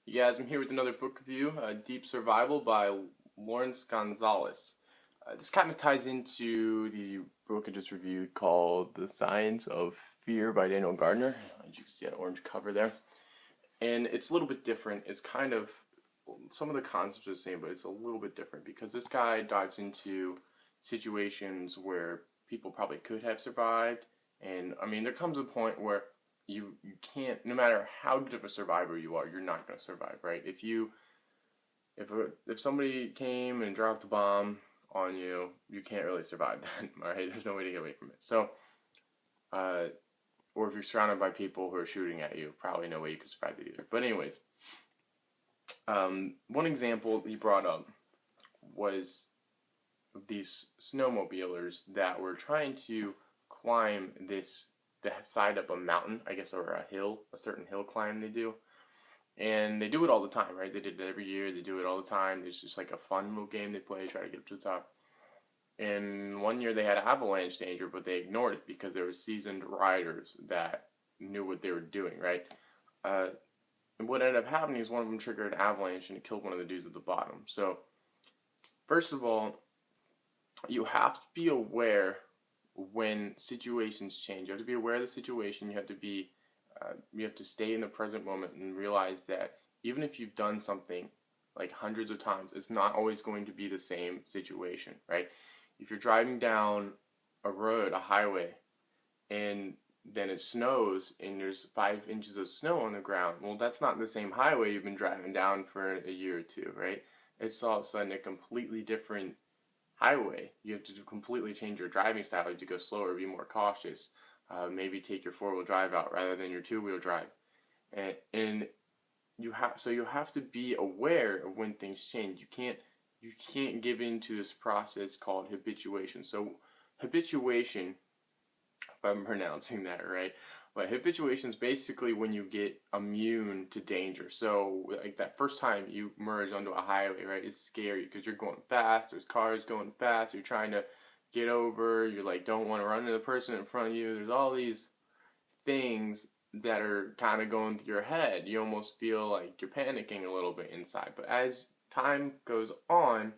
You guys, I'm here with another book review, Deep Survival by Laurence Gonzales. This kind of ties into the book I just reviewed called The Science of Fear by Daniel Gardner. As you can see, that orange cover there. And it's a little bit different. It's kind of, some of the concepts are the same, but it's a little bit different because this guy dives into situations where people probably could have survived. And I mean, there comes a point where you can't, no matter how good of a survivor you are, you're not going to survive, right? If somebody came and dropped a bomb on you, you can't really survive that, right? There's no way to get away from it. So, or if you're surrounded by people who are shooting at you, probably no way you could survive that either. But anyways, one example he brought up was these snowmobilers that were trying to climb the side up a mountain, I guess, or a hill, a certain hill climb they do. And they do it all the time, right? They did it every year. They do it all the time. It's just like a fun little game they play, try to get up to the top. And one year they had avalanche danger, but they ignored it because there were seasoned riders that knew what they were doing, right? And what ended up happening is one of them triggered an avalanche and it killed one of the dudes at the bottom. So, first of all, you have to be aware when situations change. You have to be aware of the situation. You have to stay in the present moment and realize that even if you've done something like hundreds of times, it's not always going to be the same situation, right? If you're driving down a road, a highway, and then it snows and there's 5 inches of snow on the ground, well, that's not the same highway you've been driving down for a year or two, right? It's all of a sudden a completely different highway. You have to completely change your driving style. You have to go slower, be more cautious. Maybe take your 4-wheel drive out rather than your 2-wheel drive. And you have to be aware of when things change. You can't give in to this process called habituation. So habituation, if I'm pronouncing that right, but habituation is basically when you get immune to danger. So like that first time you merge onto a highway, right, it's scary because you're going fast, there's cars going fast, you're trying to get over, you're like don't want to run into the person in front of you. There's all these things that are kind of going through your head. You almost feel like you're panicking a little bit inside. But as time goes on,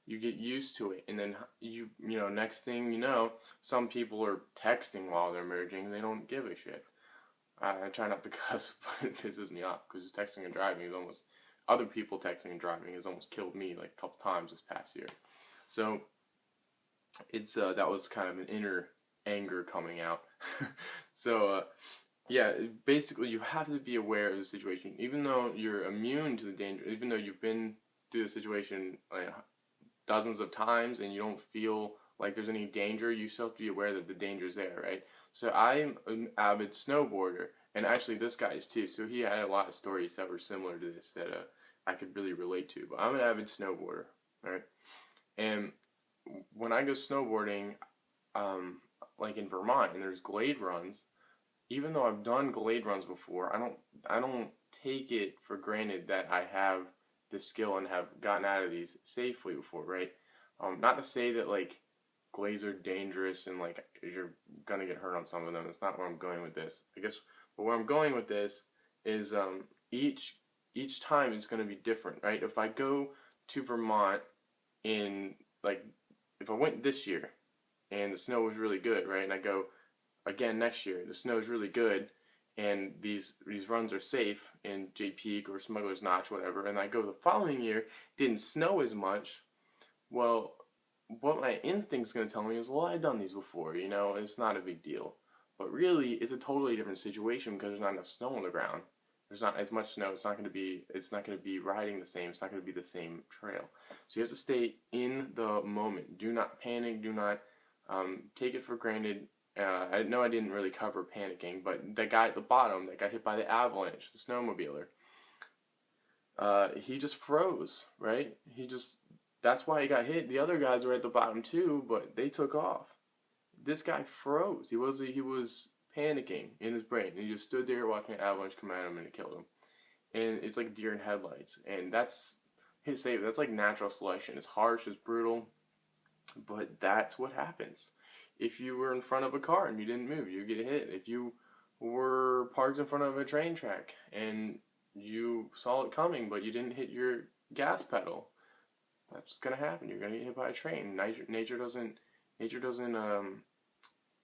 you get used to it, and then you know, next thing you know, some people are texting while they're merging and they don't give a shit. I try not to cuss, but it pisses me off because texting and driving is almost, other people texting and driving has almost killed me like a couple times this past year. So it's that was kind of an inner anger coming out. So yeah, basically you have to be aware of the situation, even though you're immune to the danger, even though you've been through the situation dozens of times and you don't feel like there's any danger, you still have to be aware that the danger's there, right? So I'm an avid snowboarder, and actually this guy is too, so he had a lot of stories that were similar to this that I could really relate to. But I'm an avid snowboarder, right? And when I go snowboarding, like in Vermont, and there's glade runs, even though I've done glade runs before, I don't take it for granted that I have the skill and have gotten out of these safely before, right? Not to say that like glades are dangerous and like you're gonna get hurt on some of them. It's not where I'm going with this, I guess. But where I'm going with this is each time is gonna be different, right? If I go to Vermont in like, if I went this year and the snow was really good, right, and I go again next year, the snow is really good, and these runs are safe in J Peak or Smuggler's Notch, whatever, and I go the following year, didn't snow as much, well, what my instinct's going to tell me is, well, I've done these before, you know, it's not a big deal. But really, it's a totally different situation because there's not enough snow on the ground. There's not as much snow. It's not going to be riding the same. It's not going to be the same trail. So you have to stay in the moment. Do not panic. Do not take it for granted. I know I didn't really cover panicking, but that guy at the bottom that got hit by the avalanche, the snowmobiler, he just froze, right? That's why he got hit. The other guys were at the bottom too, but they took off. This guy froze. He was panicking in his brain. He just stood there watching an avalanche come at him and it killed him. And it's like deer in headlights. And that's his save. That's like natural selection. It's harsh, it's brutal, but that's what happens. If you were in front of a car and you didn't move, you get hit. If you were parked in front of a train track and you saw it coming, but you didn't hit your gas pedal. That's what's gonna happen. You're gonna get hit by a train. Nature doesn't. Nature doesn't.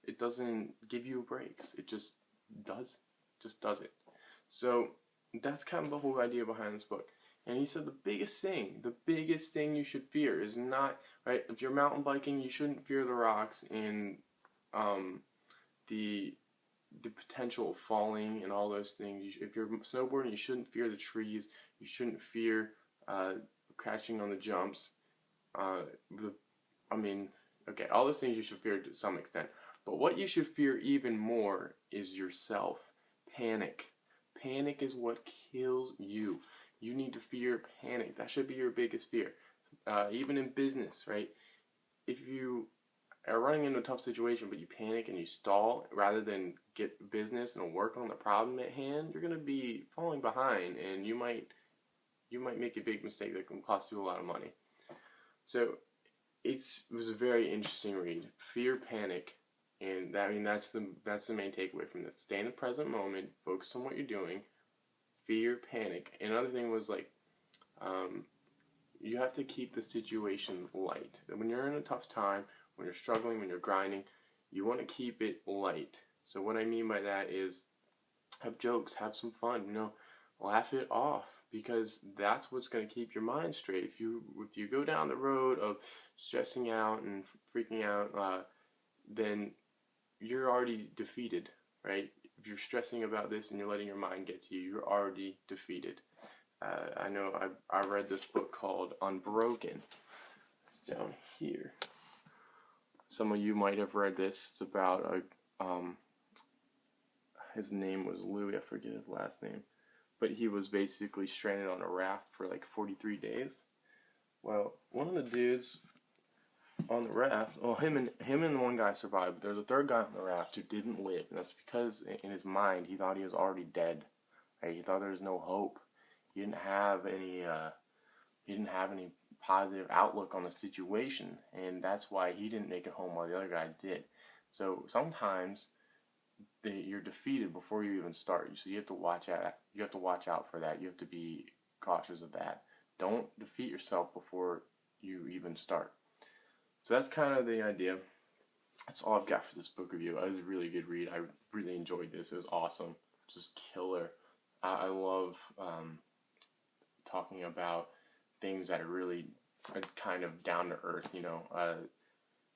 It doesn't give you breaks. It just does. Just does it. So that's kind of the whole idea behind this book. And he said the biggest thing you should fear is not right. If you're mountain biking, you shouldn't fear the rocks and the potential of falling and all those things. If you're snowboarding, you shouldn't fear the trees. You shouldn't fear crashing on the jumps. The, I mean, okay, all those things you should fear to some extent. But what you should fear even more is yourself. Panic. Panic is what kills you. You need to fear panic. That should be your biggest fear. Even in business, right? If you are running into a tough situation, but you panic and you stall rather than get business and work on the problem at hand, you're going to be falling behind, and you might make a big mistake that can cost you a lot of money. So it was a very interesting read. Fear panic, and that's the main takeaway from this. Stay in the present moment. Focus on what you're doing. Fear panic. Another thing was like, you have to keep the situation light. When you're in a tough time, when you're struggling, when you're grinding, you want to keep it light. So what I mean by that is have jokes, have some fun, laugh it off, because that's what's going to keep your mind straight. If you go down the road of stressing out and freaking out, then you're already defeated, right? If you're stressing about this and you're letting your mind get to you, you're already defeated. I know I read this book called Unbroken. It's down here. Some of you might have read this. It's about his name was Louis, I forget his last name, but he was basically stranded on a raft for like 43 days. Well, one of the dudes on the raft, well, him and one guy survived, but there's a third guy on the raft who didn't live, and that's because in his mind he thought he was already dead. Right? He thought there was no hope. He didn't have any positive outlook on the situation, and that's why he didn't make it home while the other guys did. So sometimes you're defeated before you even start. So you have to watch out. You have to watch out for that. You have to be cautious of that. Don't defeat yourself before you even start. So that's kind of the idea. That's all I've got for this book review. It was a really good read. I really enjoyed this. It was awesome. Just killer. I love talking about things that are really kind of down to earth,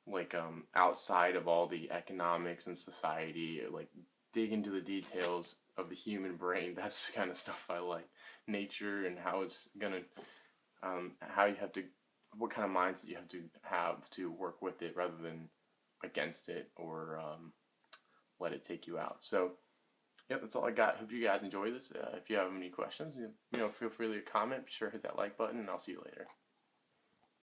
like outside of all the economics and society, like dig into the details of the human brain. That's the kind of stuff I like. Nature and how it's gonna, how you have to, what kind of mindset you have to work with it rather than against it or let it take you out. So, yep, that's all I got. Hope you guys enjoy this. If you have any questions, feel free to leave a comment. Be sure to hit that like button, and I'll see you later.